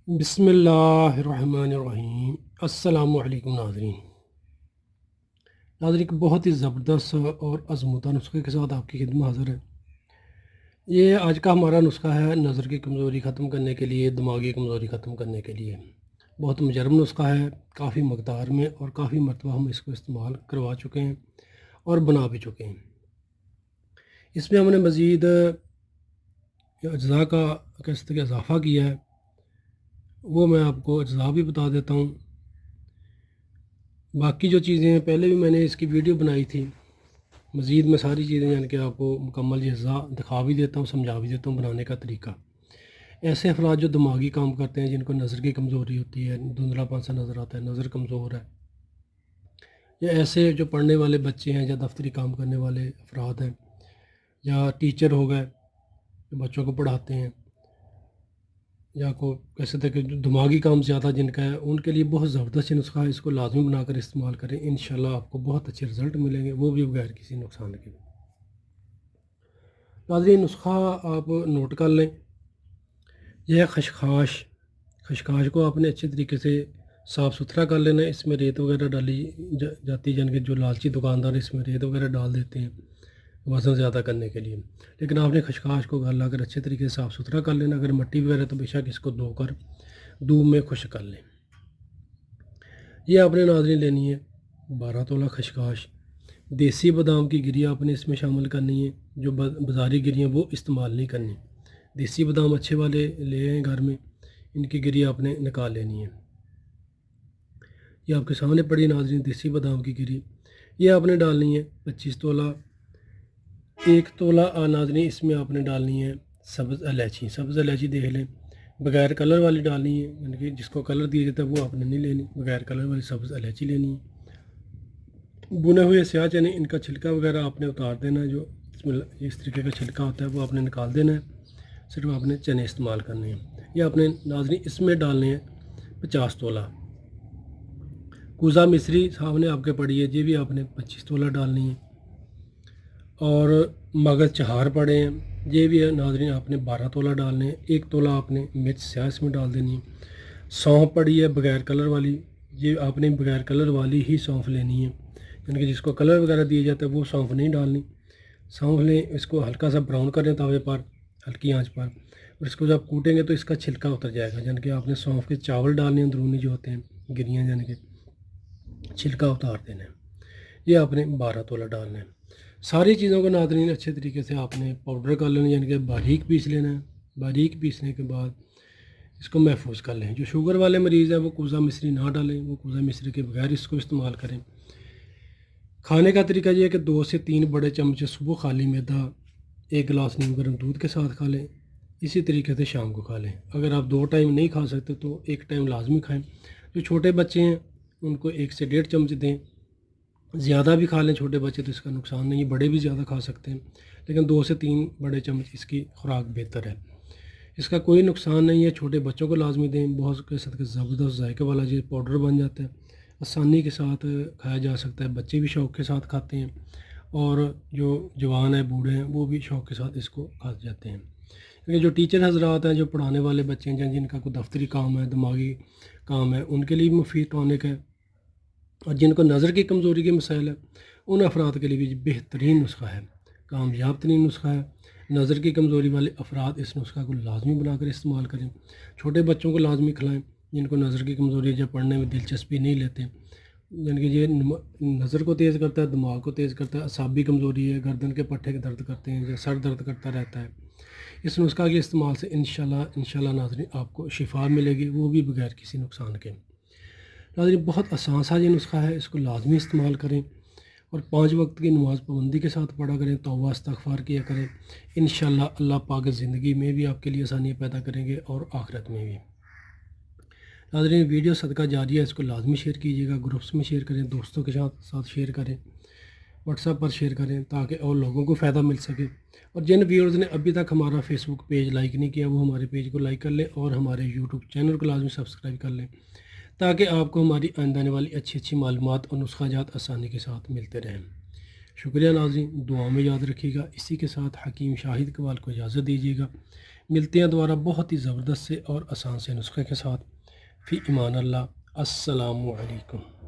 بسم اللہ الرحمن الرحیم۔ السلام علیکم ناظرین۔ ایک بہت ہی زبردست اور آزمودہ نسخے کے ساتھ آپ کی خدمت حاضر ہے۔ یہ آج کا ہمارا نسخہ ہے نظر کی کمزوری ختم کرنے کے لیے، دماغی کمزوری ختم کرنے کے لیے۔ بہت مجرب نسخہ ہے، کافی مقدار میں اور کافی مرتبہ ہم اس کو استعمال کروا چکے ہیں اور بنا بھی چکے ہیں۔ اس میں ہم نے مزید اجزاء کا اضافہ کیا ہے، وہ میں آپ کو اجزاء بھی بتا دیتا ہوں۔ باقی جو چیزیں ہیں پہلے بھی میں نے اس کی ویڈیو بنائی تھی، مزید میں ساری چیزیں یعنی کہ آپ کو مکمل اجزاء دکھا بھی دیتا ہوں، سمجھا بھی دیتا ہوں بنانے کا طریقہ۔ ایسے افراد جو دماغی کام کرتے ہیں، جن کو نظر کی کمزوری ہوتی ہے، دھندلا پن سا نظر آتا ہے، نظر کمزور ہے، یا ایسے جو پڑھنے والے بچے ہیں یا دفتری کام کرنے والے افراد ہیں، یا ٹیچر ہو گئے جو بچوں کو پڑھاتے ہیں، یا کو کیسے تھے کہ دماغی کام زیادہ جن کا ہے، ان کے لیے بہت زبردست نسخہ ہے۔ اس کو لازمی بنا کر استعمال کریں، انشاءاللہ آپ کو بہت اچھے رزلٹ ملیں گے، وہ بھی بغیر کسی نقصان کے۔ ناظرین، نسخہ آپ نوٹ کر لیں۔ یہ ہے خشخاش۔ خشخاش کو آپ نے اچھے طریقے سے صاف ستھرا کر لینا ہے۔ اس میں ریت وغیرہ ڈالی جاتی ہے، یعنی کہ جو لالچی دکاندار اس میں ریت وغیرہ ڈال دیتے ہیں وزن زیادہ کرنے کے لیے، لیکن آپ نے خشخاش کو گھر لا کر اچھے طریقے سے صاف ستھرا کر لینا۔ اگر مٹی وغیرہ تو بے شک اس کو دھو کر دھوپ میں خشک کر لیں۔ یہ آپ نے ناظرین لینی ہے 12 تولہ خشخاش۔ دیسی بادام کی گری آپ نے اس میں شامل کرنی ہے، جو بازاری گری ہیں وہ استعمال نہیں کرنی۔ دیسی بادام اچھے والے لے آئیں گھر میں، ان کی گری آپ نے نکال لینی ہے۔ یہ آپ کے سامنے پڑی ناظرین دیسی بادام کی گری، یہ آپ نے ڈالنی ہے 25 تولہ۔ 1 تولہ ناظرین اس میں آپ نے ڈالنی ہے سبز الائچی۔ سبز الائچی دیکھ لیں، بغیر کلر والی ڈالنی ہے، یعنی کہ جس کو کلر دیا جاتا ہے وہ آپ نے نہیں لینی، بغیر کلر والی سبز الائچی لینی ہے۔ بنے ہوئے سیاہ چنے، ان کا چھلکا وغیرہ آپ نے اتار دینا ہے، جو اس طریقے کا چھلکا ہوتا ہے وہ آپ نے نکال دینا ہے، صرف آپ نے چنے استعمال کرنے ہیں۔ یہ آپ نے ناظرین اس میں ڈالنے ہیں 50 تولہ۔ کوزہ مصری سامنے آپ کے پڑی ہے، یہ بھی آپ نے 25 تولہ ڈالنی ہے۔ اور مغز چہار پڑے ہیں، یہ بھی ناظرین آپ نے 12 تولہ ڈالنے ہیں۔ 1 تولہ آپ نے مرچ سیاہ اس میں ڈال دینی ہے۔ سونف پڑی ہے بغیر کلر والی، یہ آپ نے بغیر کلر والی ہی سونف لینی ہے، یعنی کہ جس کو کلر وغیرہ دیا جاتا ہے وہ سونف نہیں ڈالنی۔ سونف لیں، اس کو ہلکا سا براؤن کریں توے پر، ہلکی آنچ پر، اور اس کو جب کوٹیں گے تو اس کا چھلکا اتر جائے گا، یعنی کہ آپ نے سونف کے چاول ڈالنے ہیں، اندرونی جو ہوتے ہیں گریاں، یعنی کہ چھلکا اتار دینا ہے۔ یہ آپ نے 12 تولہ ڈالنا ہے۔ ساری چیزوں کو ناظرین اچھے طریقے سے آپ نے پاؤڈر کر لینا، یعنی کہ باریک پیس لینا ہے۔ باریک پیسنے کے بعد اس کو محفوظ کر لیں۔ جو شوگر والے مریض ہیں وہ کوزہ مصری نہ ڈالیں، وہ کوزہ مصری کے بغیر اس کو استعمال کریں۔ کھانے کا طریقہ یہ ہے کہ 2 سے 3 بڑے چمچ صبح خالی میدہ 1 گلاس نیم گرم دودھ کے ساتھ کھا لیں، اسی طریقے سے شام کو کھا لیں۔ اگر آپ 2 ٹائم نہیں کھا سکتے تو 1 ٹائم لازمی کھائیں۔ جو چھوٹے بچے ہیں ان کو 1 سے 1.5 چمچ دیں۔ زیادہ بھی کھا لیں چھوٹے بچے تو اس کا نقصان نہیں، بڑے بھی زیادہ کھا سکتے ہیں، لیکن 2 سے 3 بڑے چمچ اس کی خوراک بہتر ہے۔ اس کا کوئی نقصان نہیں ہے، چھوٹے بچوں کو لازمی دیں۔ بہت کے ساتھ زبردست ذائقے والا یہ پاؤڈر بن جاتا ہے، آسانی کے ساتھ کھایا جا سکتا ہے، بچے بھی شوق کے ساتھ کھاتے ہیں، اور جو جوان ہیں بوڑھے ہیں وہ بھی شوق کے ساتھ اس کو کھا جاتے ہیں۔ کیونکہ جو ٹیچر حضرات ہیں، جو پڑھانے والے بچے ہیں، جن کا کوئی دفتری کام ہے، دماغی کام ہے، ان کے لیے بھی مفید ٹونک ہے، اور جن کو نظر کی کمزوری کے مسائل ہیں ان افراد کے لیے بھی بہترین نسخہ ہے، کامیاب ترین نسخہ ہے۔ نظر کی کمزوری والے افراد اس نسخہ کو لازمی بنا کر استعمال کریں۔ چھوٹے بچوں کو لازمی کھلائیں جن کو نظر کی کمزوری ہے، جب پڑھنے میں دلچسپی نہیں لیتے، یعنی کہ یہ نظر کو تیز کرتا ہے، دماغ کو تیز کرتا ہے۔ اعصابی کمزوری ہے، گردن کے پٹھے کے درد کرتے ہیں یا سر درد کرتا رہتا ہے، اس نسخہ کے استعمال سے انشاءاللہ ناظرین آپ کو شفا ملے گی، وہ بھی بغیر کسی نقصان کے۔ ناظرین بہت آسان سا یہ نسخہ ہے، اس کو لازمی استعمال کریں، اور 5 وقت کی نماز پابندی کے ساتھ پڑھا کریں، توبہ استغفار کیا کریں۔ انشاءاللہ اللہ پاک زندگی میں بھی آپ کے لیے آسانیاں پیدا کریں گے اور آخرت میں بھی۔ ناظرین ویڈیو صدقہ جاریہ ہے، اس کو لازمی شیئر کیجیے گا، گروپس میں شیئر کریں، دوستوں کے ساتھ شیئر کریں، واٹس ایپ پر شیئر کریں تاکہ اور لوگوں کو فائدہ مل سکے۔ اور جن ویورز نے ابھی تک ہمارا فیس بک پیج لائک نہیں کیا وہ ہمارے پیج کو لائک کر لیں، اور ہمارے یوٹیوب چینل کو لازمی سبسکرائب کر لیں تاکہ آپ کو ہماری آنے والی اچھی معلومات اور نسخہ جات آسانی کے ساتھ ملتے رہیں۔ شکریہ ناظرین، دعا میں یاد رکھیے گا۔ اسی کے ساتھ حکیم شاہد اقبال کو اجازت دیجیے گا۔ ملتے ہیں دوبارہ بہت ہی زبردست سے اور آسان سے نسخے کے ساتھ۔ فی امان اللہ، السلام علیکم۔